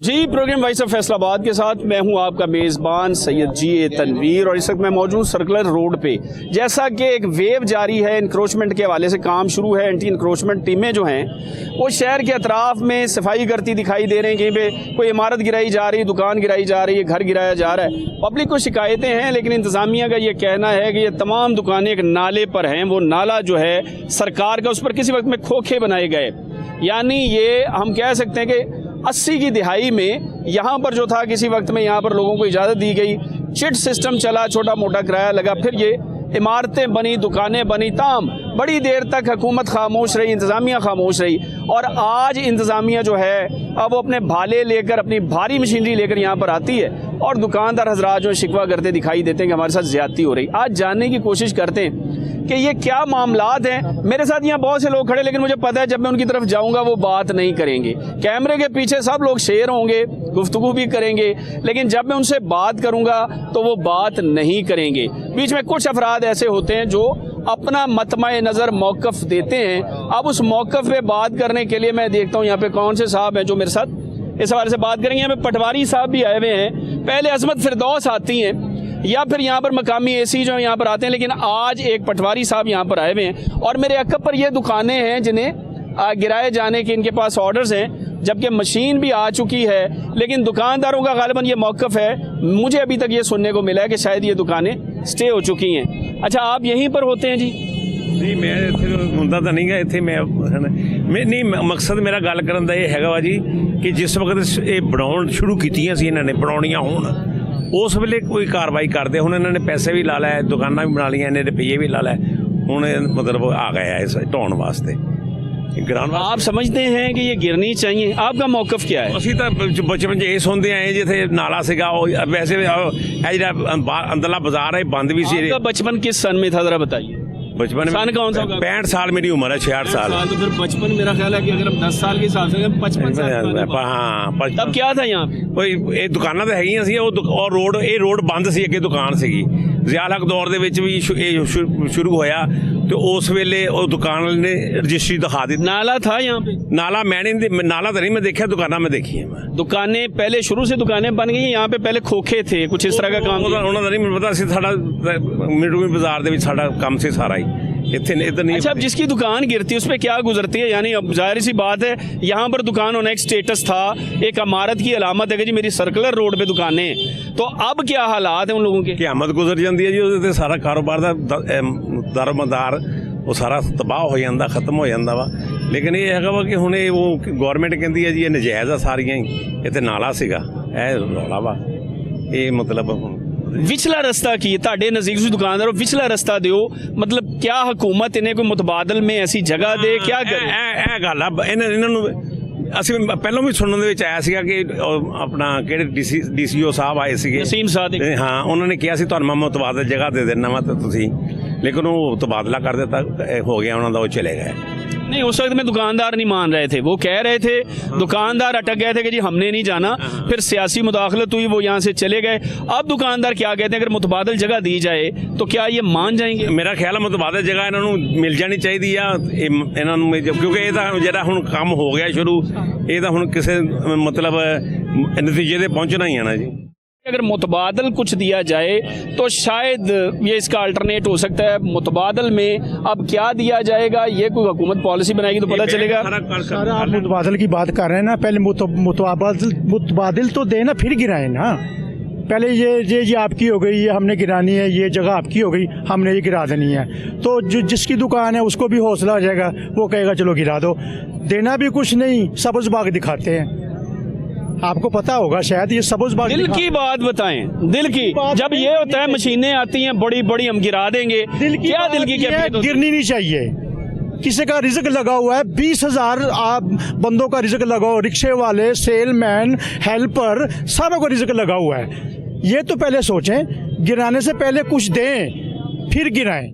Ji programme voice of Faisalabad के साथ मैं हूं आपका मेज़बान सैयद जी तनवीर और इस वक्त मैं मौजूद सर्कुलर रोड पे। जैसा कि एक वेव जारी है इंक्रोचमेंट के हवाले से, काम शुरू है, एंटी इंक्रोचमेंट टीमें जो हैं वो शहर के अतराफ में सफाई करती दिखाई दे रही हैं। कहीं पे कोई इमारत गिराई जा रही है, दुकान गिराई जा रही है, घर गिराया जा रहा है। पब्लिक को शिकायतें हैं, लेकिन इंतज़ामिया का ये कहना है कि ये तमाम दुकानें एक नाले पर हैं। वो नाला जो है सरकार का, उस पर किसी वक्त में खोखे बनाए गए। यानी ये हम कह सकते हैं कि 80 की दिहाई में यहाँ पर जो था, किसी वक्त में यहाँ पर लोगों को इजाज़त दी गई, चिट सिस्टम चला, छोटा मोटा किराया लगा, फिर ये इमारतें बनी, दुकानें बनी, ताम बड़ी देर तक हुकूमत खामोश रही, इंतज़ामिया खामोश रही। और आज इंतज़ामिया जो है अब वो अपने भाले लेकर, अपनी भारी मशीनरी लेकर यहाँ पर आती है और दुकानदार हजरात जो शिकवा करते दिखाई देते हैं कि हमारे साथ ज़्यादती हो रही। आज जानने की कोशिश करते हैं कि ये क्या मामलात हैं। मेरे साथ यहाँ बहुत से लोग खड़े, लेकिन मुझे पता है जब मैं उनकी तरफ जाऊँगा वो बात नहीं करेंगे। कैमरे के पीछे सब लोग शेर होंगे, गुफ्तगू भी करेंगे, लेकिन जब मैं उनसे बात करूँगा तो वो बात नहीं करेंगे। बीच में कुछ अफराद ऐसे होते हैं जो अपना मतमाए नज़र मौक़िफ़ देते हैं। अब उस मौक़िफ़ पे बात करने के लिए मैं देखता हूँ यहाँ पे कौन से साहब हैं जो मेरे साथ इस हवाले से बात करेंगे। यहाँ पे पटवारी साहब भी आए हुए हैं, पहले अजमत फिरदौस आती हैं, या फिर यहाँ पर मकामी एसी जो यहाँ पर आते हैं, लेकिन आज एक पटवारी साहब यहाँ पर आए हुए हैं। और मेरे अकब पर ये दुकानें हैं जिन्हें गिराए जाने के इनके पास ऑर्डर्स हैं, जबकि मशीन भी आ चुकी है, लेकिन दुकानदारों का गालिबन ये मौक़िफ़ है। मुझे अभी तक ये सुनने को मिला है कि शायद ये दुकानें स्टे हो चुकी हैं। अच्छा, आप यहीं पर होते हैं जी? जी मैं इत्थे हुंदा तां नहीं गा, इत्थे मैं नहीं, मकसद मेरा गल करन दा इह हैगा वा जी कि जिस वक्त ये बनाउण शुरू कीतियां सी, इन्हां ने बनाउणियां होण, उस वेले कोई कार्रवाई करते, हुण इन्हां ने पैसे भी ला लै, दुकानां भी बना लियां, इन्ने रुपये भी ला लै, हुण मतलब आ गए है इस ढाउण वास्ते। आप समझते हैं कि ये गिरनी चाहिए? आपका मौक़िफ़ क्या है? ਅਸੀਂ ਤਾਂ ਬਚਪਨ 'ਚ ਇਹ ਸੁਣਦੇ ਆਏ ਜਿੱਥੇ ਨਾਲਾ ਸੀਗਾ, ਉਹ ਵੈਸੇ ਇਹ ਜਿਹੜਾ ਅੰਦਰਲਾ ਬਾਜ਼ਾਰ ਹੈ ਬੰਦ ਵੀ ਸੀ। आपका बचपन किस सन में था, जरा बताइए। बचपन सन कौन सा होगा? 65 साल मेरी उम्र है, 66 साल। तो फिर बचपन मेरा ख्याल है कि अगर हम 10 साल के हिसाब से 55 साल हाँ, तब क्या था यहाँ पे? ਕੋਈ ਇਹ ਦੁਕਾਨਾਂ ਤਾਂ ਹੈਗੀਆਂ ਸੀ, ਉਹ ਰੋਡ, ਇਹ ਰੋਡ ਬੰਦ ਸੀ, ਅੱਗੇ ਦੁਕਾਨ ਸੀਗੀ। ਜ਼ਿਆਲ ਹਕ ਦੌਰ ਦੇ ਵਿੱਚ ਵੀ ਇਹ ਸ਼ੁਰੂ ਹੋਇਆ ਤੇ ਉਸ ਵੇਲੇ ਉਹ ਦੁਕਾਨ ਵਾਲੇ ਨੇ ਰਜਿਸਟਰੀ ਦਿਖਾ ਦਿੱਤੀ। नाला था यहाँ पे? नाला नाला तो नहीं मैं देखा, दुकाना में देखी है। मैं दुकानें पहले शुरू से दुकानें बन गई, यहाँ पे पहले खोखे थे, कुछ इस तरह का काम? ਉਹਨਾਂ ਦਾ ਨਹੀਂ ਮੈਨੂੰ ਪਤਾ ਸੀ, ਸਾਡਾ ਮਿੰਟੂ ਬਾਜ਼ਾਰ ਦੇ ਵਿੱਚ ਸਾਡਾ ਕੰਮ ਸੀ ਸਾਰਾ ਹੀ। इधर नहीं। अच्छा, अब जिसकी दुकान गिरती है उस पर क्या गुजरती है? यानी अब जाहिर सी बात है, यहाँ पर दुकान होना एक स्टेटस था, एक अमारत की अलामत है कि जी मेरी सर्कुलर रोड पे दुकानें हैं। तो अब क्या हालात हैं उन लोगों के? क़यामत गुजर जाती है जी, उससे सारा कारोबार का दरमदार वो सारा तबाह हो जाता, खत्म हो जाता वा। लेकिन ये है वा कि हुण वो गौरमेंट कहती है जी ये नजायज़ आ सारियां ही, इत्थे नाला सीगा, यह रौला वा। ये मतलब हुण विचला रस्ता की ताड़े नज़दीक तुसीं दुकानदारों विचला रस्ता दिओ, मतलब क्या हुकूमत इन्हें कोई मुतबादल में ऐसी जगह दे, क्या करे? गल आ इन्हां नूं ਅਸੀਂ ਪਹਿਲਾਂ ਵੀ ਸੁਣਨ ਦੇ ਵਿੱਚ ਆਇਆ ਸੀਗਾ ਕਿ ਆਪਣਾ ਕਿਹੜੇ ਡੀਸੀਓ ਸਾਹਿਬ ਆਏ ਸੀਗੇ, ਨਸੀਮ ਸਾਦਿਕ, ਹਾਂ, ਉਹਨਾਂ ਨੇ ਕਿਹਾ ਸੀ ਤੁਹਾਨੂੰ ਮੈਂ ਮੁਤਬਾਦਲ ਜਗ੍ਹਾ ਦੇ ਦੇਣਾ ਵਾ, ਤਾਂ ਤੁਸੀਂ, ਲੇਕਿन ਉਹ ਤਬਾਦਲਾ ਕਰ ਦਿੱਤਾ, ਹੋ ਗਿਆ ਉਹਨਾਂ ਦਾ, ਉਹ ਚਲੇ गए। नहीं, उस वक्त में दुकानदार नहीं मान रहे थे, वो कह रहे थे, दुकानदार अटक गए थे कि जी हमने नहीं जाना, फिर सियासी मुदाखलत हुई, वो यहाँ से चले गए। अब दुकानदार क्या कहते हैं, अगर मुतबादल जगह दी जाए तो क्या ये मान जाएंगे? मेरा ख्याल है मुतबादल जगह इन्हों मिल जानी चाहिए आ, इन्हों क्योंकि ये जो हम काम हो गया शुरू, ये तो हम किसी मतलब नतीजे से पहुँचना ही है ना जी। अगर मुतबादल कुछ दिया जाए तो शायद ये इसका अल्टरनेट हो सकता है। मुतबादल में अब क्या दिया जाएगा, ये कोई हुकूमत पॉलिसी बनाएगी तो पता चलेगा। सर, आप मुतबादल की बात कर रहे हैं ना, पहले मुतबादल तो देना, फिर गिराए ना। पहले ये आपकी हो गई, ये हमने गिरानी है, ये जगह आपकी हो गई, हमने ये गिरा देनी है, तो जो जिसकी दुकान है उसको भी हौसला आ जाएगा, वो कहेगा चलो गिरा दो। देना भी कुछ नहीं, सब्ज बाग दिखाते हैं, आपको पता होगा शायद, ये सब्ज बाग। दिल की बात बताएं, दिल की जब ये होता है मशीनें आती हैं बड़ी बड़ी, हम गिरा देंगे, क्या दिल की गिरनी नहीं चाहिए। किसी का रिज़्क लगा हुआ है, 20,000 आप बंदों का रिज़्क लगाओ, रिक्शे वाले, सेलमैन, हेल्पर, सारों का रिज़्क लगा हुआ है। ये तो पहले सोचें, गिराने से पहले कुछ दें फिर गिराएं।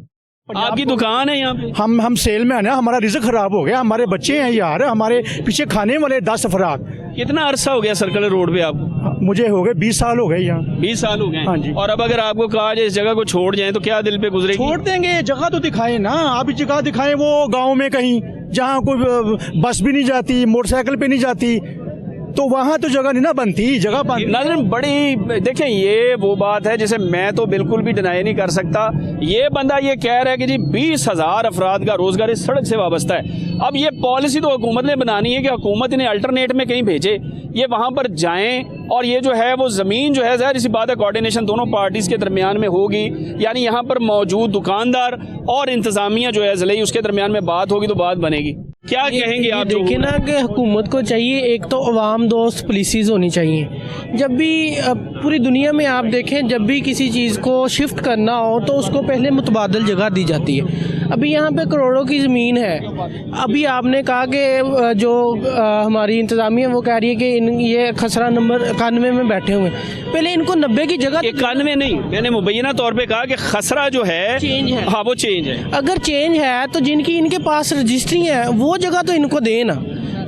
आपकी दुकान है यहाँ पे? हम सेलमैन है, हमारा रिज़्क खराब हो गया, हमारे बच्चे हैं यार, हमारे पीछे खाने वाले 10 अफराद। कितना अरसा हो गया सर्कुलर रोड पे आपको? मुझे हो गए 20 साल हो गए यहाँ। 20 साल हो गए? हाँ जी। और अब अगर आपको कहा जाए इस जगह को छोड़ जाएं तो क्या दिल पे गुजरेगी? छोड़ देंगे, जगह तो दिखाएं ना, आप जगह दिखाएं वो गांव में कहीं जहाँ कोई बस भी नहीं जाती, मोटरसाइकिल पे नहीं जाती, तो वहाँ तो जगह नहीं ना बनती, जगह बनती। नाज़रीन बड़ी देखें, ये वो बात है जिसे मैं तो बिल्कुल भी डिनाई नहीं कर सकता। ये बंदा ये कह रहा है कि जी 20,000 अफराद का रोज़गार इस सड़क से वाबस्ता है। अब ये पॉलिसी तो हुकूमत ने बनानी है कि हुकूमत इन्हें अल्टरनेट में कहीं भेजे, ये वहाँ पर जाएं और ये जो है वो ज़मीन जो है ज़ाहिर सी बात है कोऑर्डिनेशन दोनों पार्टीज़ के दरमियान में होगी, यानी यहाँ पर मौजूद दुकानदार और इंतज़ामिया जो है ज़िले उसके दरमियान में बात होगी तो बात बनेगी। क्या कहेंगे आप? देखिए ना कि हुकूमत को चाहिए एक तो अवाम दोस्त पॉलिसीज़ होनी चाहिए। जब भी पूरी दुनिया में आप देखें, जब भी किसी चीज़ को शिफ्ट करना हो तो उसको पहले मुतबादल जगह दी जाती है। अभी यहाँ पे करोड़ों की ज़मीन है। अभी आपने कहा कि जो हमारी इंतज़ामिया वो कह रही है कि ये खसरा नंबर 91 में बैठे हुए हैं। पहले इनको 90 की जगह 91 नहीं, मैंने मुबैना तौर पे कहा कि खसरा जो है चेंज है। हाँ वो चेंज है। अगर चेंज है तो जिनकी इनके पास रजिस्ट्री है वो जगह तो इनको देना,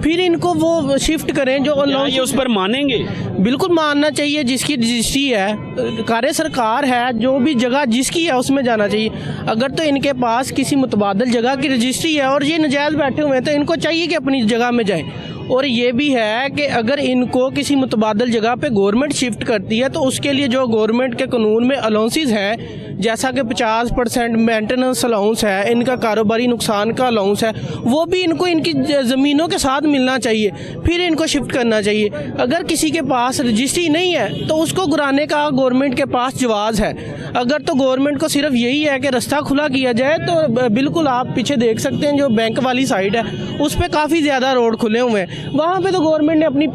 फिर इनको वो शिफ्ट करें जो ये उस पर मानेंगे? बिल्कुल मानना चाहिए। जिसकी रजिस्ट्री है, कार्य सरकार है, जो भी जगह जिसकी है उसमें जाना चाहिए। अगर तो इनके पास किसी मुतबादल जगह की रजिस्ट्री है और ये नजायज़ बैठे हुए हैं तो इनको चाहिए कि अपनी जगह में जाएं। और ये भी है कि अगर इनको किसी मुतबादल जगह पे गवर्नमेंट शिफ्ट करती है तो उसके लिए जो गवर्नमेंट के कानून में अलाउंसेस हैं, जैसा कि 50% मेंटेनेंस अलाउंस है, इनका कारोबारी नुकसान का अलाउंस है, वो भी इनको इनकी ज़मीनों के साथ मिलना चाहिए, फिर इनको शिफ्ट करना चाहिए। अगर किसी के पास रजिस्ट्री नहीं है तो उसको गिराने का गवर्नमेंट के पास जवाज़ है। अगर तो गवर्नमेंट को सिर्फ यही है कि रास्ता खुला किया जाए तो बिल्कुल आप पीछे देख सकते हैं जो बैंक वाली साइड है उस पर काफ़ी ज़्यादा रोड खुले हुए हैं। वहाँ पे तो गवर्नमेंट ने अपनी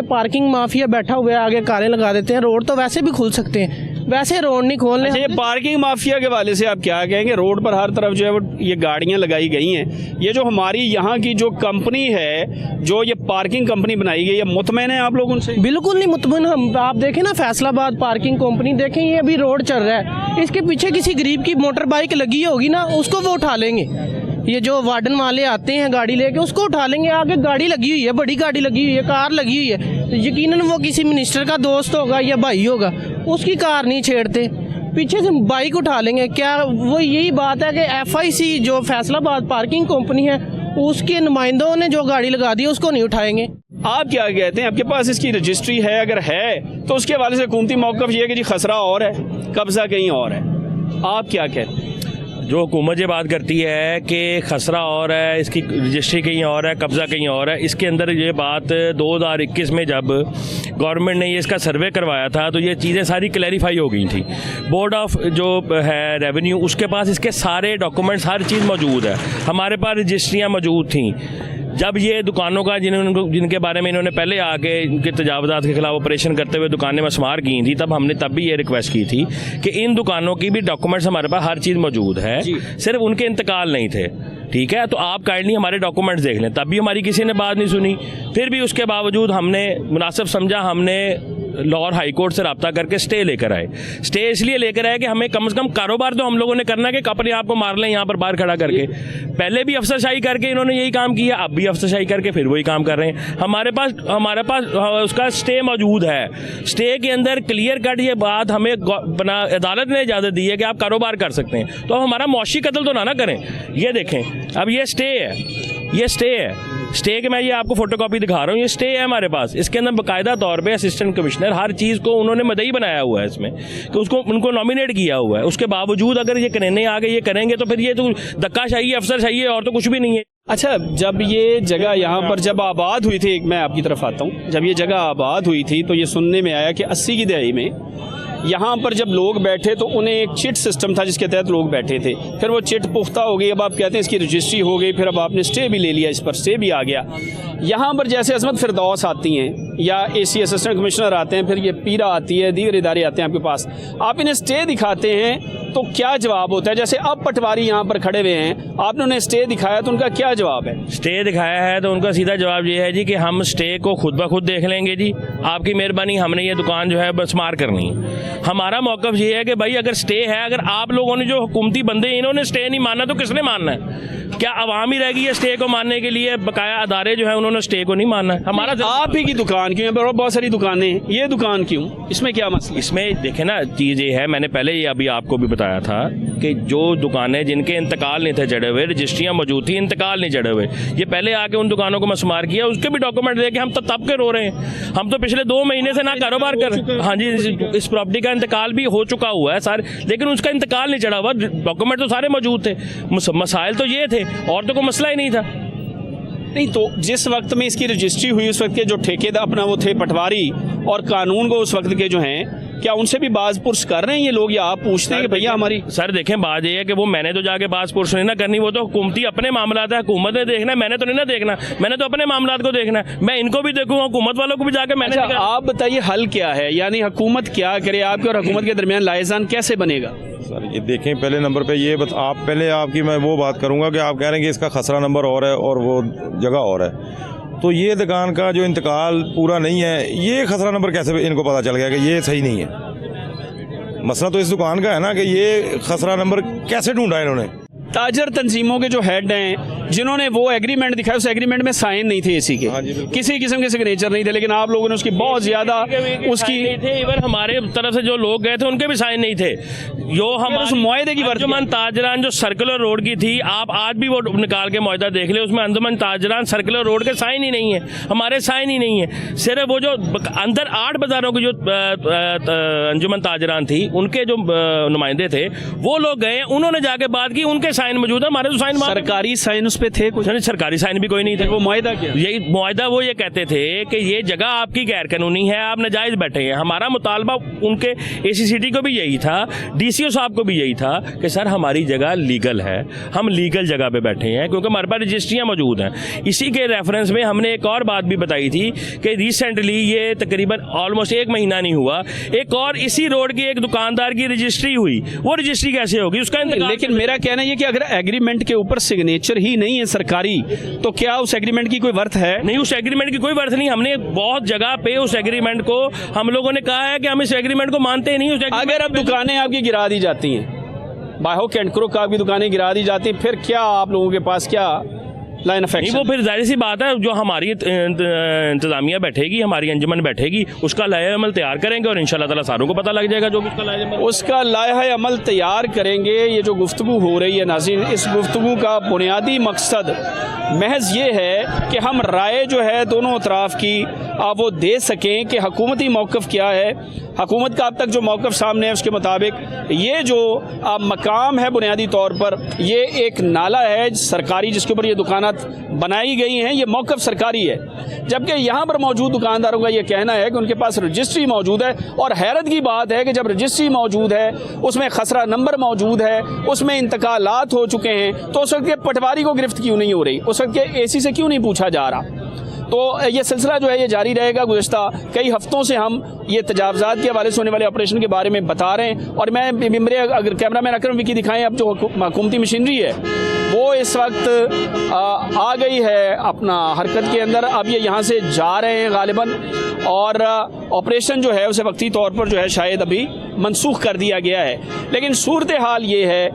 पार्किंग माफिया बैठा हुआ है, आगे कारें लगा देते हैं। रोड तो वैसे भी खुल सकते हैं, वैसे रोड नहीं खोलने। ये पार्किंग माफिया के वाले से आप क्या कहेंगे? रोड पर हर तरफ जो है वो ये गाड़ियां लगाई गई हैं। ये जो हमारी यहाँ की जो कंपनी है, जो ये पार्किंग कंपनी बनाई गई है, मुतमैन है आप लोग उनसे? बिल्कुल नहीं मुतमैन हम। आप देखें ना फैसलाबाद पार्किंग कंपनी देखें, ये अभी रोड चल रहा है, इसके पीछे किसी गरीब की मोटर बाइक लगी होगी ना, उसको वो उठा लेंगे। ये जो वार्डन वाले आते हैं गाड़ी लेके उसको उठा लेंगे। आगे गाड़ी लगी हुई है, बड़ी गाड़ी लगी हुई है, कार लगी हुई है, यकीनन वो किसी मिनिस्टर का दोस्त होगा या भाई होगा, उसकी कार नहीं छेड़ते, पीछे से बाइक उठा लेंगे। क्या वो यही बात है कि FIC जो फैसलाबाद पार्किंग कंपनी है उसके नुमाइंदों ने जो गाड़ी लगा दी उसको नहीं उठाएंगे? आप क्या कहते हैं? आपके पास इसकी रजिस्ट्री है? अगर है तो उसके हवाले से हुकूमती मौक़िफ़ ये है कि जी खसरा और है, कब्ज़ा कहीं और है। आप क्या कहते हैं? जो हुकूमत ये बात करती है कि खसरा और है, इसकी रजिस्ट्री कहीं और है, कब्ज़ा कहीं और है, इसके अंदर ये बात 2021 में जब गवर्नमेंट ने ये इसका सर्वे करवाया था तो ये चीज़ें सारी क्लैरिफाई हो गई थी। बोर्ड ऑफ जो है रेवेन्यू उसके पास इसके सारे डॉक्यूमेंट्स, हर चीज़ मौजूद है। हमारे पास रजिस्ट्रियाँ मौजूद थी। जब ये दुकानों का जिनके बारे में इन्होंने पहले आके इनके तजावुज़ात के खिलाफ ऑपरेशन करते हुए दुकानें मस्मार की थी, तब हमने तब भी ये रिक्वेस्ट की थी कि इन दुकानों की भी डॉक्यूमेंट्स हमारे पास हर चीज़ मौजूद है, सिर्फ उनके इंतकाल नहीं थे। ठीक है, तो आप काइंडली हमारे डॉक्यूमेंट्स देख लें। तब भी हमारी किसी ने बात नहीं सुनी। फिर भी उसके बावजूद हमने मुनासिब समझा, हमने लाहौर हाई कोर्ट से रब्ता करके स्टे लेकर आए। स्टे इसलिए लेकर आए कि हमें कम से कम कारोबार तो हम लोगों ने करना है कि अपने आप को मार लें यहाँ पर बाहर खड़ा करके। पहले भी अफसरशाही करके इन्होंने यही काम किया, अब भी अफसरशाही करके फिर वही काम कर रहे हैं। हमारे पास उसका स्टे मौजूद है। स्टे के अंदर क्लियर कट ये बात हमें अदालत ने इजाज़त दी है कि आप कारोबार कर सकते हैं, तो अब हमारा मौशी कत्ल तो ना करें। ये देखें, अब ये स्टे है, ये स्टे है। स्टे के मैं ये आपको फोटोकॉपी दिखा रहा हूँ, ये स्टे है हमारे पास। इसके अंदर बाकायदा तौर पे असिस्टेंट कमिश्नर हर चीज़ को उन्होंने मदई बनाया हुआ है इसमें कि उसको उनको नॉमिनेट किया हुआ है। उसके बावजूद अगर ये करने आगे ये करेंगे तो फिर ये तो धक्काशाही अफसरशाही है और तो कुछ भी नहीं है। अच्छा, जब ये जगह यहाँ पर जब आबाद हुई थी, मैं आपकी तरफ आता हूँ, जब ये जगह आबाद हुई थी तो ये सुनने में आया कि 80 की दहाई में यहाँ पर जब लोग बैठे तो उन्हें एक चिट सिस्टम था जिसके तहत लोग बैठे थे। फिर वो चिट पुख्ता हो गई, अब आप कहते हैं इसकी रजिस्ट्री हो गई, फिर अब आपने स्टे भी ले लिया, इस पर स्टे भी आ गया। यहाँ पर जैसे अजमत फिरदौस आती हैं या AC असिस्टेंट कमिश्नर आते हैं, फिर ये पीरा आती है, दीगर इदारे आते हैं आपके पास, आप इन्हें स्टे दिखाते हैं तो क्या जवाब होता है? जैसे अब पटवारी यहाँ पर खड़े हुए हैं, आपने उन्हें स्टे दिखाया तो उनका क्या जवाब है? स्टे दिखाया है तो उनका सीधा जवाब ये है जी कि हम स्टे को खुद ब खुद देख लेंगे जी, आपकी मेहरबानी, हमने ये दुकान जो है बस मार करनी है। हमारा मौक़िफ़ ये है कि भाई अगर स्टे है, अगर आप लोगों ने जो हुकूमती बंदे इन्होंने स्टे नहीं माना तो किसने मानना है? क्या आवाम ही रहेगी है स्टे को मानने के लिए? बकाया अदारे जो है उन्होंने स्टे को नहीं मानना है। हमारा आप ही की दुकान क्यों है? बहुत सारी दुकानें हैं, ये दुकान क्यों? इसमें क्या मसला? इसमें देखें ना, चीज़ ये है, मैंने पहले ही अभी आपको भी बताया था कि जो दुकानें जिनके इंतकाल नहीं थे चढ़े हुए, रजिस्ट्रियाँ मौजूद थी, इंतकाल नहीं चढ़े हुए, ये पहले आके उन दुकानों को मसमार किया, उसके भी डॉक्यूमेंट दे के हम तो तब के रो रहे हैं। हम तो पिछले 2 महीने से ना कारोबार कर, हाँ जी, इस प्रॉपर्टी का इंतकाल भी हो चुका हुआ है सारे, लेकिन उसका इंतकाल नहीं चढ़ा हुआ, डॉक्यूमेंट तो सारे मौजूद थे। मसाइल तो ये थे, और तो कोई मसला ही नहीं था। नहीं तो जिस वक्त में इसकी रजिस्ट्री हुई उस वक्त के जो ठेकेदार अपना वो थे पटवारी और कानून को उस वक्त के जो हैं, क्या उनसे भी बाज पुरस कर रहे हैं ये लोग, या आप पूछते हैं कि भैया हमारी? सर देखें, बात ये है कि वो मैंने तो जाके बाज पुरस नहीं ना करनी, वो तो हुकूमती अपने मामलात है, हुकूमत ने देखना है, मैंने तो नहीं ना देखना, मैंने तो अपने मामलात को देखना है। मैं इनको भी देखूंगा, हुकूमत वालों को भी जाके मैंने। अच्छा, आप बताइए हल क्या है, यानी हुकूमत क्या करे, आपके और हुकूमत के दरमियान लाइजान कैसे बनेगा? सर ये देखें, पहले नंबर पे ये आप पहले आपकी मैं वो बात करूंगा कि आप कह रहे हैं कि इसका खसरा नंबर और है और वो जगह और है, तो ये दुकान का जो इंतकाल पूरा नहीं है, ये खसरा नंबर कैसे इनको पता चल गया कि ये सही नहीं है? मसला तो इस दुकान का है ना कि ये खसरा नंबर कैसे ढूंढा इन्होंने? ताजर तंजीमों के जो हेड हैं जिन्होंने वो एग्रीमेंट दिखाया, उस एग्रीमेंट में साइन नहीं थे एसी के, किसी किस्म के सिग्नेचर नहीं थे, लेकिन आप लोगों ने उसकी बहुत ज्यादा उसकी थे, इवन हमारे तरफ से जो लोग गए थे उनके भी साइन नहीं थे। जो हम उस मुआहदे की अंजुमन ताजरान जो सर्कुलर रोड की थी, आप आज भी वो निकाल के मुआहदा देख ले, उसमें अंजुमन ताजरान सर्कुलर रोड के साइन ही नहीं है, हमारे साइन ही नहीं है। सिर्फ वो जो अंदर 8 बाजारों की जो अंजुमन ताजरान थी, उनके जो नुमाइंदे थे वो लोग गए, उन्होंने जाके बात की, उनके साइन मौजूद है, हमारे तो साइन, सरकारी साइन उस पे थे कुछ? नहीं, सरकारी साइन भी कोई नहीं थे। वो मुआहदा क्या? यही मुआहदा वो ये कहते थे कि ये जगह आपकी गैर कानूनी है, आप नाजायज बैठे हैं। हमारा मुतालबा उनके ACCT को भी यही था, DCO साहब को भी यही था कि सर हमारी जगह लीगल है, हम लीगल जगह पे बैठे हैं क्योंकि हमारे पास रजिस्ट्रियाँ मौजूद हैं। इसी के रेफरेंस में हमने एक और बात भी बताई थी कि रिसेंटली, ये तकरीबन ऑलमोस्ट 1 महीना नहीं हुआ, एक और इसी रोड की एक दुकानदार की रजिस्ट्री हुई। वो रजिस्ट्री कैसे होगी उसका? लेकिन मेरा कहना ये कि अगर एग्रीमेंट के ऊपर सिग्नेचर ही नहीं है सरकारी, तो क्या उस एग्रीमेंट की कोई वर्थ है? नहीं, उस एग्रीमेंट की कोई वर्थ नहीं। हमने बहुत जगह पे उस एग्रीमेंट को, हम लोगों ने कहा है कि हम इस एग्रीमेंट को मानते ही नहीं। अगर अब दुकानें आपकी गिरा दी जाती हैं, बाय हुक एंड क्रुक आपकी दुकानें गिरा दी जाती हैं, फिर क्या आप लोगों के पास क्या लाइन ऑफ एक्शन? वो फिर जाहिर सी बात है, जो हमारी इंतजामिया बैठेगी, हमारी अंजुमन बैठेगी, उसका लाया अमल तैयार करेंगे और इंशाल्लाह ताला सारों को पता लग जाएगा जो भी उसका लाया अमल तैयार करेंगे। ये जो गुफ्तगू हो रही है नाज़रीन, इस गुफ्तगू का बुनियादी मकसद महज ये है कि हम राय जो है दोनों अतराफ़ की वो दे सकें कि हुकूमती मौक़िफ़ क्या है। हुकूमत का अब तक जो मौक़िफ़ सामने है उसके मुताबिक ये जो मकाम है बुनियादी तौर पर ये एक नाला है सरकारी जिसके ऊपर ये दुकानात बनाई गई हैं, ये मौक़िफ़ सरकारी है, जबकि यहाँ पर मौजूद दुकानदारों का ये कहना है कि उनके पास रजिस्ट्री मौजूद है। और हैरत की बात है कि जब रजिस्ट्री मौजूद है, उसमें खसरा नंबर मौजूद है, उसमें इंतकालात हो चुके हैं, तो उस वक्त के पटवारी को गिरफ्त क्यों नहीं हो रही, उस वक्त के AC से क्यों नहीं पूछा जा रहा? तो ये सिलसिला जो है ये जारी रहेगा। गुज़िश्ता कई हफ्तों से हम ये तजावज़ात के हवाले से होने वाले ऑपरेशन के बारे में बता रहे हैं, और मैं मेरे अगर कैमरा मैन अकरम विकी दिखाएं, अब जो हुकूमती मशीनरी है वो इस वक्त आ गई है अपना हरकत के अंदर। अब ये यहाँ से जा रहे हैं गालिबन, और ऑपरेशन जो है उसे वक्ती तौर पर जो है शायद अभी मनसूख कर दिया गया है। लेकिन सूरत हाल ये है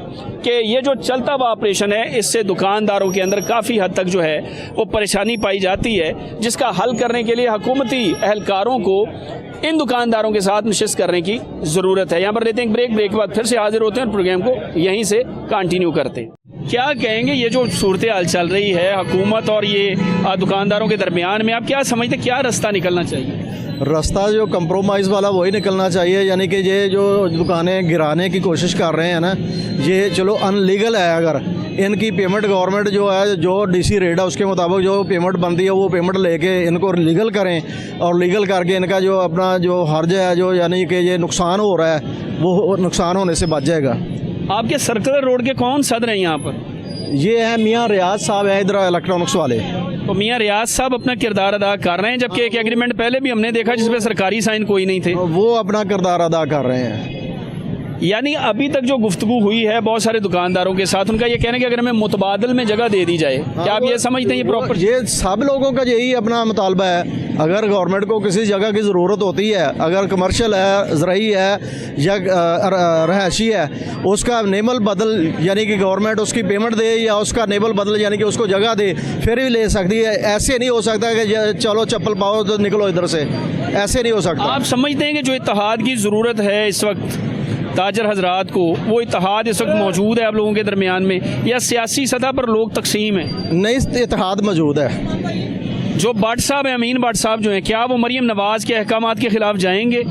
कि ये जो चलता हुआ ऑपरेशन है इससे दुकानदारों के अंदर काफ़ी हद तक जो है वो परेशानी पाई जाती है, जिसका हल करने के लिए हुकूमती एहलकारों को इन दुकानदारों के साथ नशिस्त करने की ज़रूरत है। यहाँ पर लेते हैं ब्रेक के बाद फिर से हाजिर होते हैं और प्रोग्राम को यहीं से कंटिन्यू करते हैं। क्या कहेंगे ये जो सूरत हाल चल रही है हुकूमत और ये दुकानदारों के दरमियान में, आप क्या समझते क्या रास्ता निकलना चाहिए? रास्ता जो कंप्रोमाइज़ वाला वही निकलना चाहिए, यानी कि ये जो दुकानें गिराने की कोशिश कर रहे हैं ना, ये चलो अनलीगल है। अगर इनकी पेमेंट गवर्नमेंट जो है, जो DC रेट है उसके मुताबिक जो पेमेंट बनती है वो पेमेंट लेके इनको लीगल करें, और लीगल करके इनका जो अपना जो हर्ज है, जो यानी कि ये नुकसान हो रहा है वो नुकसान होने से बच जाएगा। आपके सर्कुलर रोड के कौन सदर हैं यहाँ पर? ये है मियाँ रियाज साहब है इधर इलेक्ट्रॉनिक्स वाले। तो मियाँ रियाज साहब अपना किरदार अदा कर रहे हैं, जबकि एक एग्रीमेंट पहले भी हमने देखा जिसमें सरकारी साइन कोई नहीं थे। वो अपना किरदार अदा कर रहे हैं। यानी अभी तक जो गुफ्तगू हुई है बहुत सारे दुकानदारों के साथ, उनका ये कहना है कि अगर हमें मुतबादल में जगह दे दी जाए, क्या आप ये समझते हैं ये प्रॉपर? ये सब लोगों का यही अपना मुतालबा है। अगर गवर्नमेंट को किसी जगह की ज़रूरत होती है, अगर कमर्शियल है, ज़रई है या रहायशी है, उसका नेमल बदल यानी कि गवर्नमेंट उसकी पेमेंट दे या उसका नेबल बदल यानी कि उसको जगह दे, फिर भी ले सकती है। ऐसे नहीं हो सकता कि चलो चप्पल पाओ तो निकलो इधर से, ऐसे नहीं हो सकता। आप समझते हैं कि जो इत्तेहाद की ज़रूरत है इस वक्त ताजर हजरात को, वो इत्तेहाद इस वक्त मौजूद है आप लोगों के दरमियान में, या सियासी सतह पर लोग तकसीम हैं? नई इत्तेहाद मौजूद है। जो भट्ट साहब हैं, अमीन भट्ट साहब जो हैं, क्या वो मरीम नवाज़ के अहकामात के खिलाफ जाएंगे?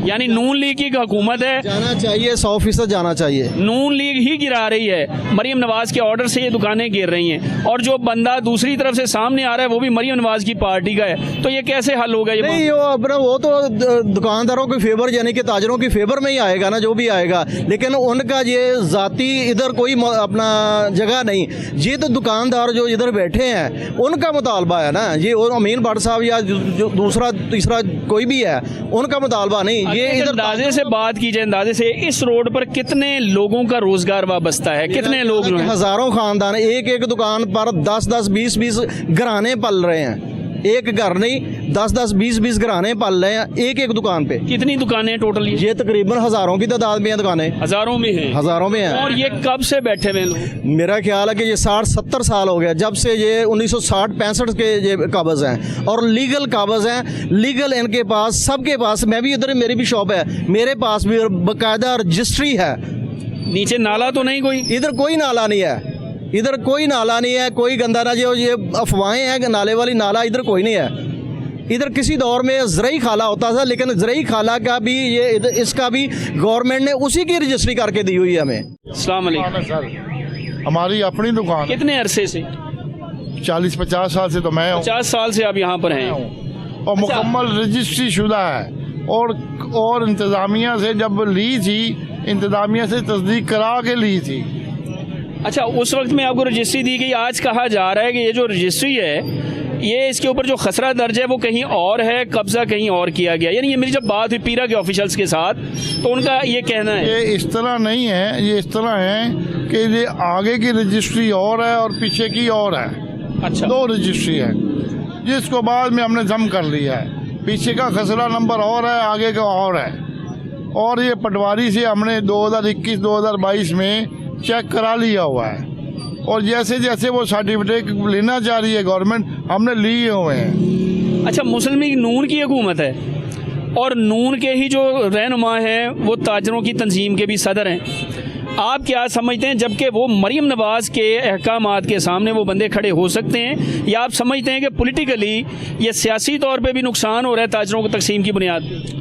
यानी नून लीग की हुकूमत है, जाना चाहिए, 100% जाना चाहिए। नून लीग ही गिरा रही है, मरीम नवाज़ के ऑर्डर से ये दुकानें गिर रही हैं, और जो बंदा दूसरी तरफ से सामने आ रहा है वो भी मरीम नवाज़ की पार्टी का है, तो ये कैसे हल होगा? ये नहीं, वो तो दुकानदारों के फेवर यानी कि ताजरों के फेवर में ही आएगा ना, जो भी आएगा, लेकिन उनका ये ज़ाती इधर कोई अपना जगह नहीं। ये तो दुकानदार जो इधर बैठे हैं उनका मुतालबा है ना, ये अमीन भट्ट साहब या जो दूसरा तीसरा कोई भी है, उनका मुतालबा नहीं। ये इधर अंदाजे से बात की जाए, अंदाजे से इस रोड पर कितने लोगों का रोजगार वाबस्ता है, कितने लोग जो हैं? हजारों खानदान, एक एक दुकान पर 10-10, 20-20 घराने पल रहे हैं। एक घर नहीं, 10-10, 20-20 घराने पल रहे हैं एक एक दुकान पे। कितनी दुकानें टोटल? ये तकरीबन हजारों की तादाद में हैं दुकानें, हजारों में हैं, हजारों में हैं। और ये कब से बैठे हुए लोग? मेरा ख्याल है कि ये 60-70 साल हो गया, जब से ये 1960-65 के ये काबज हैं, और लीगल काबज हैं। लीगल इनके पास, सबके पास, मैं भी इधर, मेरी भी शॉप है, मेरे पास भी बाकायदा रजिस्ट्री है। नीचे नाला तो नहीं कोई? इधर कोई नाला नहीं है, इधर कोई नाला नहीं है, कोई गंदा ना, जो ये अफवाहें हैं नाले वाली, नाला इधर कोई नहीं है। इधर किसी दौर में ज़रई खाला होता था, लेकिन ज़रई खाला का भी ये इसका भी गवर्नमेंट ने उसी की रजिस्ट्री करके दी हुई है हमें। अस्सलाम वालेकुम। सर, हमारी अपनी दुकान है। कितने अरसे से? 40-50 साल से तो मैं हूँ, 50 साल से आप यहाँ पर हैं, और मुकम्मल रजिस्ट्री शुदा है, और इंतज़ामिया से जब ली थी, इंतज़ामिया से तस्दीक करा के ली थी। अच्छा, उस वक्त में आपको रजिस्ट्री दी गई। आज कहा जा रहा है कि ये जो रजिस्ट्री है, ये इसके ऊपर जो खसरा दर्ज है वो कहीं और है, कब्जा कहीं और किया गया। यानी ये मेरी जब बात हुई पीरा के ऑफिशियल्स के साथ, तो उनका ये कहना है। ये इस तरह नहीं है, ये इस तरह है कि ये आगे की रजिस्ट्री और है और पीछे की और है। अच्छा, 2 रजिस्ट्री है, जिसको बाद में हमने जम कर लिया है। पीछे का खसरा नंबर और है, आगे का और है। और ये पटवारी से हमने 2021-2022 में चेक करा लिया हुआ है, और जैसे जैसे वो सर्टिफिकेट लेना चाह रही है गवर्नमेंट, हमने लिए हुए हैं। अच्छा, मुस्लिम लीग नून की हुकूमत है, और नून के ही जो रहनुमा हैं वो ताजरों की तंजीम के भी सदर हैं। आप क्या समझते हैं, जबकि वो मरीम नवाज़ के अहकामात के सामने वो बंदे खड़े हो सकते हैं, या आप समझते हैं कि पॉलिटिकली या सियासी तौर पे भी नुकसान हो रहा है ताजरों को तकसीम की बुनियाद पर?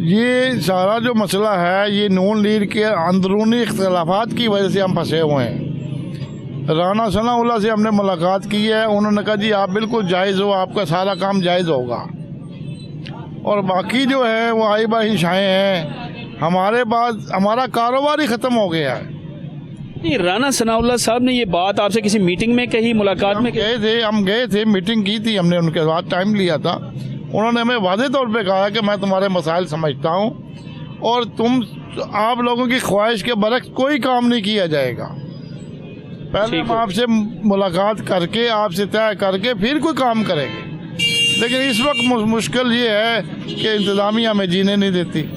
ये सारा जो मसला है, ये नून लीग के अंदरूनी इख्तलाफात की वजह से हम फंसे हुए हैं। राना सनाउल्लाह से हमने मुलाकात की है, उन्होंने कहा जी आप बिल्कुल जायज़ हो, आपका सारा काम जायज़ होगा, और बाकी जो है वो आई बाहिशाएँ हैं। हमारे पास हमारा कारोबार ही ख़त्म हो गया है। नहीं, राना सनाउल्लाह साहब ने ये बात आपसे किसी मीटिंग में कही, मुलाकात में कही? हम गए थे, मीटिंग की थी हमने, उनके साथ टाइम लिया था। उन्होंने हमें वादे तौर पे कहा कि मैं तुम्हारे मसाइल समझता हूँ, और आप लोगों की ख्वाहिश के बरक्स कोई काम नहीं किया जाएगा। पहले हम आपसे मुलाकात करके, आपसे तय करके फिर कोई काम करेंगे। लेकिन इस वक्त मुश्किल ये है कि इंतज़ामिया में जीने नहीं देती।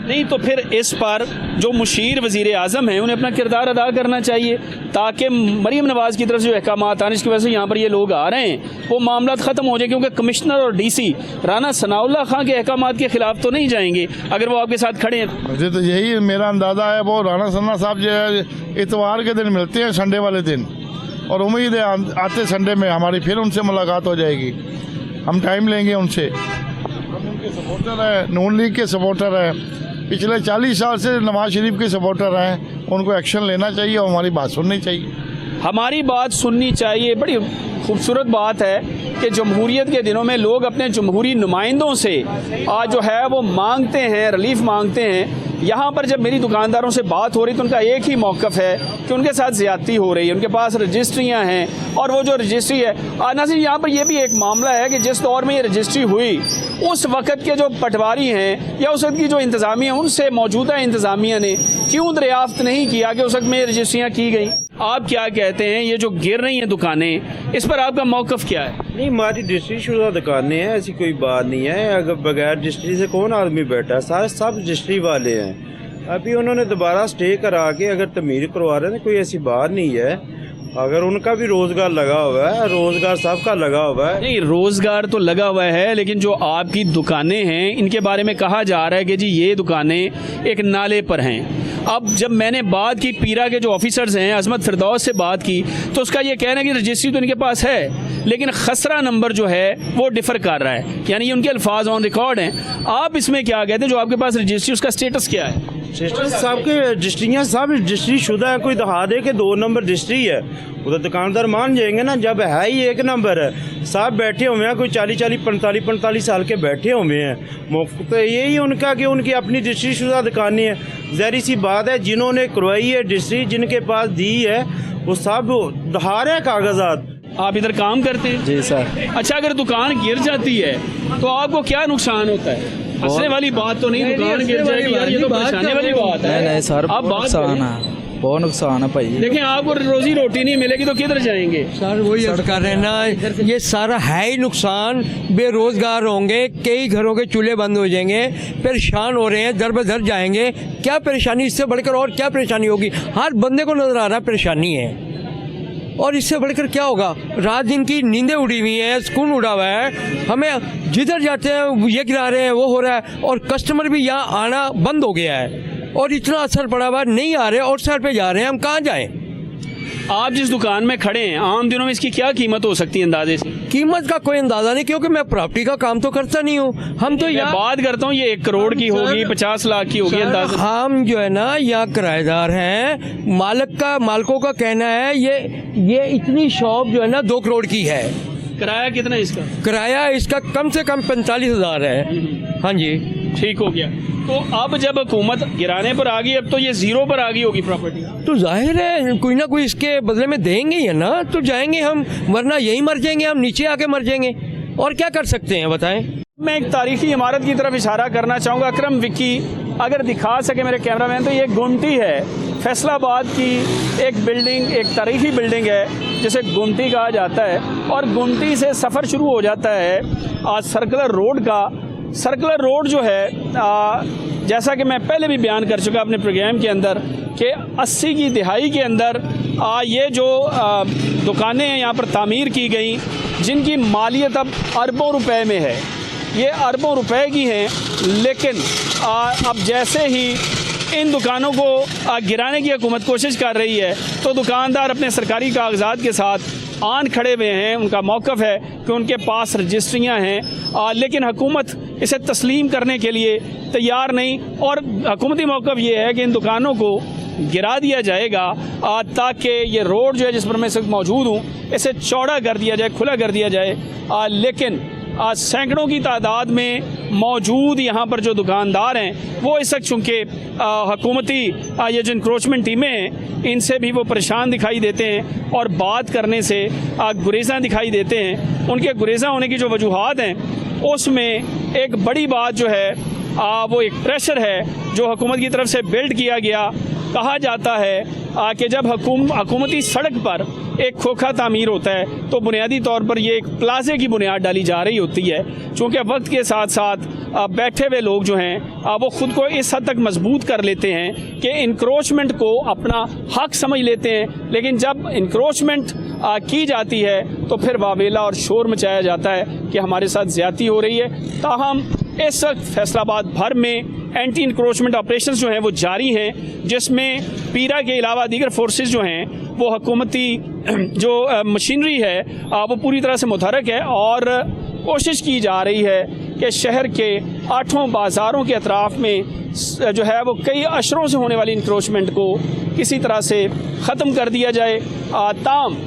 नहीं, तो फिर इस पर जो मुशीर वज़ीर आज़म हैं उन्हें अपना किरदार अदा करना चाहिए, ताकि मरीम नवाज़ की तरफ से जो अहकामात आ रहे हैं, इसकी वजह से यहाँ पर ये लोग आ रहे हैं, वो मामला ख़त्म हो जाए। क्योंकि कमिश्नर और DC राना सनाउल्लाह खां के अहकामात के ख़िलाफ़ तो नहीं जाएंगे अगर वो आपके साथ खड़े हैं। मुझे तो यही मेरा अंदाज़ा है। वो राना सन्ना साहब जो है इतवार के दिन मिलते हैं, संडे वाले दिन, और उम्मीद है आते संडे में हमारी फिर उनसे मुलाकात हो जाएगी। हम टाइम लेंगे उनसे। हम उनके सपोर्टर हैं, नून लीग के सपोर्टर हैं, पिछले 40 साल से नवाज शरीफ के सपोर्टर हैं। उनको एक्शन लेना चाहिए और हमारी बात सुननी चाहिए। हमारी बात सुननी चाहिए। बड़ी खूबसूरत बात है कि जमहूरियत के दिनों में लोग अपने जमहूरी नुमाइंदों से आज जो है वो मांगते हैं, रिलीफ मांगते हैं। यहाँ पर जब मेरी दुकानदारों से बात हो रही तो उनका एक ही मौक़िफ़ है कि उनके साथ ज़्यादती हो रही है, उनके पास रजिस्ट्रियाँ हैं, और वो जो रजिस्ट्री है नाज़रीन, यहाँ पर यह भी एक मामला है कि जिस दौर में ये रजिस्ट्री हुई उस वक़्त के जो पटवारी हैं या उस वक्त की जो इंतज़ामिया, उनसे मौजूदा इंतज़ामिया ने क्यों दरियाफ्त नहीं किया कि उस वक्त में रजिस्ट्रियाँ की गई? आप क्या कहते हैं, ये जो गिर रही हैं दुकानें, इस पर आपका मौक़िफ़ क्या है? नहीं, हमारी रजिस्ट्री शुदा दुकानें हैं, ऐसी कोई बात नहीं है। अगर बगैर रजिस्ट्री से कौन आदमी बैठा है, सारे सब रजिस्ट्री वाले हैं। अभी उन्होंने दोबारा स्टे करा के अगर तमीर करवा रहे हैं, कोई ऐसी बात नहीं है। अगर उनका भी रोजगार लगा हुआ है, रोजगार सबका लगा हुआ है। नहीं, रोजगार तो लगा हुआ है, लेकिन जो आपकी दुकानें हैं इनके बारे में कहा जा रहा है कि जी ये दुकानें एक नाले पर हैं। अब जब मैंने बात की पीरा के जो ऑफिसर्स हैं, अजमत फिरदौस से बात की, तो उसका ये कहना है कि रजिस्ट्री तो इनके पास है, लेकिन खसरा नंबर जो है वो डिफ़र कर रहा है, यानी ये उनके अल्फाज ऑन रिकॉर्ड हैं। आप इसमें क्या कहते हैं, जो आपके पास रजिस्ट्री उसका स्टेटस क्या है? रजिस्ट्री सब के रजिस्ट्रियाँ सब रजिस्ट्री शुदा है। कोई दिखा दे कि 2 नंबर रजिस्ट्री है, उधर दुकानदार मान जाएंगे ना। जब है ही 1 नंबर है, सब बैठे हुए हैं, कोई 40-45 साल के बैठे हुए हैं। तो यही उनका कि उनकी अपनी रजिस्ट्री शुदा दुकानें हैं। ज़ाहिर सी बात है, जिन्होंने करवाई है रजिस्ट्री, जिनके पास दी है, वो सब दिखा रहे हैं कागजात। आप इधर काम करते हैं? जी सर। अच्छा, अगर दुकान गिर जाती है तो आपको क्या नुकसान होता है? हंसने वाली बात तो नहीं, दुकान गिर जाएगी यार, ये तो परेशानी वाली बात है। नहीं सर, आप बात नुकसान है, बहुत नुकसान है भाई। देखें, आपको रोजी रोटी नहीं मिलेगी तो किधर जाएंगे? सर वही अर्ज कर रहे हैं ना, ये सारा है ही नुकसान। बेरोजगार होंगे, कई घरों के चूल्हे बंद हो जाएंगे, परेशान हो रहे हैं, दर बदर जाएंगे। क्या परेशानी, इससे बढ़कर और क्या परेशानी होगी? हर बंदे को नजर आ रहा है परेशानी है, और इससे बढ़कर क्या होगा? रात दिन की नींदें उड़ी हुई हैं, सुकून उड़ा हुआ है। हमें जिधर जाते हैं ये गिरा रहे हैं, वो हो रहा है, और कस्टमर भी यहाँ आना बंद हो गया है, और इतना असर पड़ा हुआ, नहीं आ रहे और साइड पे जा रहे हैं। हम कहाँ जाएं? आप जिस दुकान में खड़े हैं, आम दिनों में इसकी क्या कीमत हो सकती है अंदाजे से? कीमत का कोई अंदाजा नहीं, क्योंकि मैं प्रॉपर्टी का काम तो करता नहीं हूँ। हम तो मैं बात करता हूँ, ये 1 करोड़ की होगी, 50 लाख की होगी अंदाजे। हम जो है ना यहाँ किराएदार हैं, मालिकों का कहना है ये इतनी शॉप जो है ना 2 करोड़ की है। किराया कितना है इसका? किराया इसका कम से कम 45,000 है। हाँ जी, ठीक हो गया। तो अब जब हुकूमत गिराने पर आ गई, अब तो ये जीरो पर आ गई होगी प्रॉपर्टी। तो जाहिर है कोई ना कोई इसके बदले में देंगे ही है ना, तो जाएंगे हम, वरना यही मर जाएंगे, हम नीचे आके मर जाएंगे। और क्या कर सकते हैं बताएं? मैं एक तारीखी इमारत की तरफ इशारा करना चाहूँगा। अकरम विक्की अगर दिखा सके मेरे कैमरामैन, तो ये गुमटी है, फैसलाबाद की एक बिल्डिंग, एक तारीखी बिल्डिंग है जिसे गुमटी कहा जाता है। और गुमटी से सफ़र शुरू हो जाता है आज सर्कुलर रोड का। सर्कुलर रोड जो है, जैसा कि मैं पहले भी बयान कर चुका अपने प्रोग्राम के अंदर, कि 80 की दिहाई के अंदर ये जो दुकानें यहाँ पर तामीर की गई, जिनकी मालियत अब अरबों रुपए में है, ये अरबों रुपए की हैं। लेकिन अब जैसे ही इन दुकानों को गिराने की हुकूमत कोशिश कर रही है, तो दुकानदार अपने सरकारी कागजात के साथ आन खड़े हुए हैं। उनका मौक़िफ़ है कि उनके पास रजिस्ट्रियाँ हैं, लेकिन हुकूमत इसे तस्लीम करने के लिए तैयार नहीं। और हुकूमती मौक़िफ़ ये है कि इन दुकानों को गिरा दिया जाएगा, ताकि ये रोड जो है जिस पर मैं इस वक्त मौजूद हूँ, इसे चौड़ा कर दिया जाए, खुला कर दिया जाए। लेकिन सैकड़ों की तादाद में मौजूद यहाँ पर जो दुकानदार हैं, वो इस वक्त चूँकि हुकूमती ये जो इंक्रोचमेंट टीमें हैं, इनसे भी वो परेशान दिखाई देते हैं और बात करने से गुरेज़ा दिखाई देते हैं। उनके गुरेज़ा होने की जो वजूहात हैं, उसमें एक बड़ी बात जो है वो एक प्रेशर है जो हुकूमत की तरफ से बिल्ड किया गया। कहा जाता है कि जब हुकूमती सड़क पर एक खोखा तामीर होता है, तो बुनियादी तौर पर ये एक प्लाजे की बुनियाद डाली जा रही होती है। चूँकि वक्त के साथ साथ बैठे हुए लोग जो हैं वो ख़ुद को इस हद तक मजबूत कर लेते हैं कि इंक्रोचमेंट को अपना हक समझ लेते हैं। लेकिन जब इंक्रोचमेंट की जाती है तो फिर वावेला और शोर मचाया जाता है कि हमारे साथ ज़्यादती हो रही है। ताहम इस वक्त फैसलाबाद भर में एंटी इंक्रोचमेंट ऑपरेशंस जो हैं वो जारी हैं, जिसमें पीरा के अलावा दीगर फोर्सेस जो हैं वो हुकूमती जो मशीनरी है वो पूरी तरह से मुतहरक है। और कोशिश की जा रही है कि शहर के 8 बाज़ारों के अतराफ़ में जो है वो कई अशरों से होने वाली इंक्रोचमेंट को किसी तरह से ख़त्म कर दिया जाए। ताम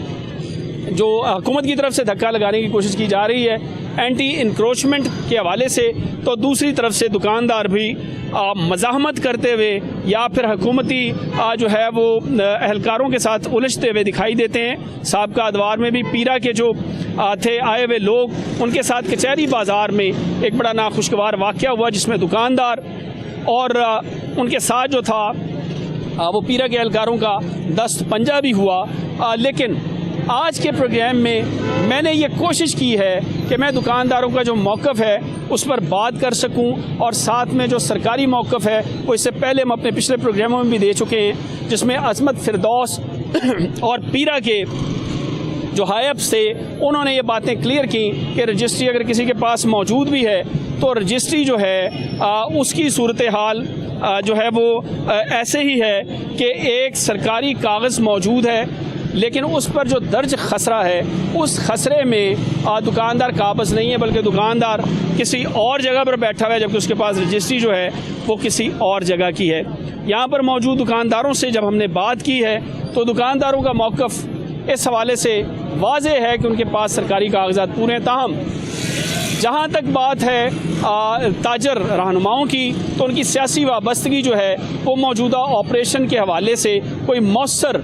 जो हुकूमत की तरफ से धक्का लगाने की कोशिश की जा रही है एंटी इंक्रोचमेंट के हवाले से, तो दूसरी तरफ से दुकानदार भी मज़ाहमत करते हुए या फिर हुकूमती जो है वो एहलकारों के साथ उलझते हुए दिखाई देते हैं। साबका अदवार में भी पीरा के जो थे आए हुए लोग, उनके साथ कचहरी बाज़ार में एक बड़ा नाखुशगवार वाक़या हुआ, जिसमें दुकानदार और उनके साथ जो था वो पीरा के एहलकारों का दस्त पंजा भी हुआ। लेकिन आज के प्रोग्राम में मैंने ये कोशिश की है कि मैं दुकानदारों का जो मौक़िफ़ है उस पर बात कर सकूं, और साथ में जो सरकारी मौक़िफ़ है वो इससे पहले हम अपने पिछले प्रोग्रामों में भी दे चुके हैं, जिसमें अजमत फिरदौस और पीरा के जो हायब्स थे उन्होंने ये बातें क्लियर की कि रजिस्ट्री अगर किसी के पास मौजूद भी है तो रजिस्ट्री जो है उसकी सूरत हाल जो है वो ऐसे ही है कि एक सरकारी कागज़ मौजूद है, लेकिन उस पर जो दर्ज खसरा है उस खसरे में दुकानदार काबज़ नहीं है, बल्कि दुकानदार किसी और जगह पर बैठा हुआ है, जबकि उसके पास रजिस्ट्री जो है वो किसी और जगह की है। यहाँ पर मौजूद दुकानदारों से जब हमने बात की है तो दुकानदारों का मौक़िफ़ इस हवाले से वाज़े है कि उनके पास सरकारी कागजात पूरे हैं। ताहम जहाँ तक बात है ताजर रहनुमाओं की, तो उनकी सियासी वाबस्तगी जो है वो मौजूदा ऑपरेशन के हवाले से कोई मौसर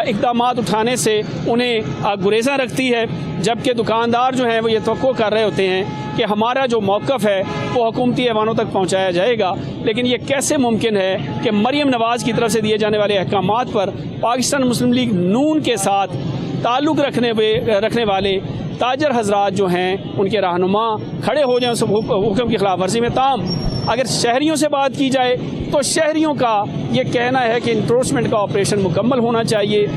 इक़दाम उठाने से उन्हें गुरेज़ा रखती है, जबकि दुकानदार जो हैं वो ये तवक्को कर रहे होते हैं कि हमारा जो मौक़िफ़ है वो हुकूमती ऐवानों तक पहुँचाया जाएगा। लेकिन ये कैसे मुमकिन है कि मरीम नवाज़ की तरफ से दिए जाने वाले अहकामात पर पाकिस्तान मुस्लिम लीग नून के साथ ताल्लुक़ रखने वाले ताजर हजरात जो हैं उनके रहनुमा खड़े हो जाएं उस हुक्म की खिलाफ वर्जी में। ताम अगर शहरियों से बात की जाए तो शहरियों का ये कहना है कि इंक्रोचमेंट का ऑपरेशन मुकम्मल होना चाहिए,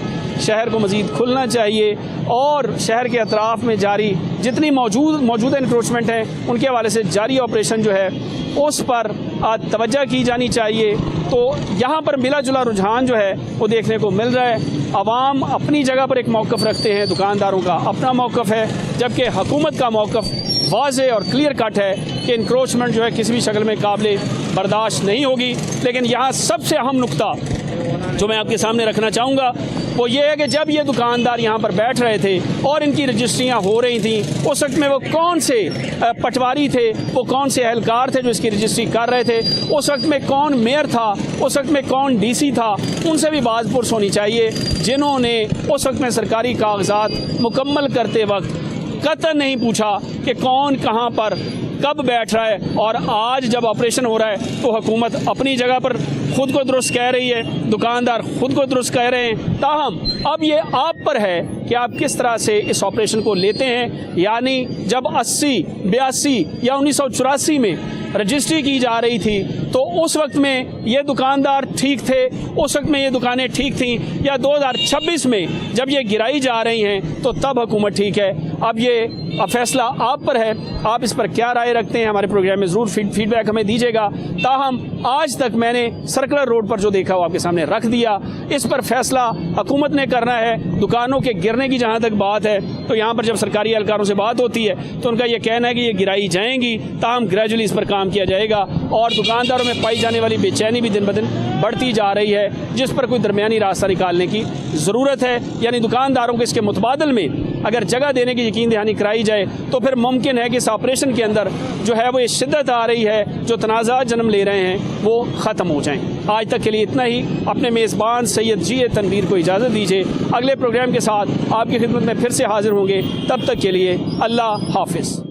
शहर को मज़ीद खुलना चाहिए और शहर के अतराफ़ में जारी जितनी मौजूदा इंक्रोचमेंट हैं उनके हवाले से जारी ऑपरेशन जो है उस पर तवज्जो की जानी चाहिए। तो यहाँ पर मिला जुला रुझान जो है वो देखने को मिल रहा है। अवाम अपनी जगह पर एक मौक़िफ़ रखते हैं, दुकानदारों का अपना मौक़िफ़ है, जबकि हुकूमत का मौक़िफ़ वाज़े और क्लियर कट है कि इंक्रोचमेंट जो है किसी भी शक्ल में काबिल बर्दाश्त नहीं होगी। लेकिन यहाँ सबसे अहम नुक्ता जो मैं आपके सामने रखना चाहूँगा वो ये है कि जब ये दुकानदार यहाँ पर बैठ रहे थे और इनकी रजिस्ट्रियाँ हो रही थी, उस वक्त में वो कौन से पटवारी थे, वो कौन से एहलकार थे जो इसकी रजिस्ट्री कर रहे थे, उस वक्त में कौन मेयर था, उस वक्त में कौन डीसी था, उनसे भी बाज़पुरस होनी चाहिए, जिन्होंने उस वक्त में सरकारी कागजात मुकम्मल करते वक्त कतई नहीं पूछा कि कौन कहाँ पर कब बैठ रहा है। और आज जब ऑपरेशन हो रहा है तो हुकूमत अपनी जगह पर खुद को दुरुस्त कह रही है, दुकानदार खुद को दुरुस्त कह रहे हैं। ताहम अब ये आप पर है कि आप किस तरह से इस ऑपरेशन को लेते हैं। यानी जब 80, 82 या 1984 में रजिस्ट्री की जा रही थी तो उस वक्त में ये दुकानदार ठीक थे, उस वक्त में ये दुकानें ठीक थीं, या 2026 में जब ये गिराई जा रही हैं तो तब हुकूमत ठीक है। अब ये फैसला आप पर है, आप इस पर क्या राय रखते हैं हमारे प्रोग्राम में ज़रूर फीडबैक हमें दीजिएगा। ताहम आज तक मैंने सर्कुलर रोड पर जो देखा वो आपके सामने रख दिया, इस पर फैसला हुकूमत ने करना है। दुकानों के गिरने की जहाँ तक बात है तो यहाँ पर जब सरकारी एहलकारों से बात होती है तो उनका ये कहना है कि ये गिराई जाएंगी, ताहम ग्रेजुअली इस पर काम किया जाएगा। और दुकानदारों में पाई जाने वाली बेचैनी भी दिन ब दिन बढ़ती जा रही है, जिस पर कोई दरमियानी रास्ता निकालने की ज़रूरत है। यानी दुकानदारों को इसके मुतबादल में अगर जगह देने की यकीन दहानी कराई जाए तो फिर मुमकिन है कि इस ऑपरेशन के अंदर जो है वो ये शिद्दत आ रही है, जो तनाज़ात जन्म ले रहे हैं वो ख़त्म हो जाएं। आज तक के लिए इतना ही। अपने मेज़बान सैयद जी तनवीर को इजाज़त दीजिए। अगले प्रोग्राम के साथ आपकी खिदमत में फिर से हाजिर होंगे। तब तक के लिए अल्लाह हाफिज़।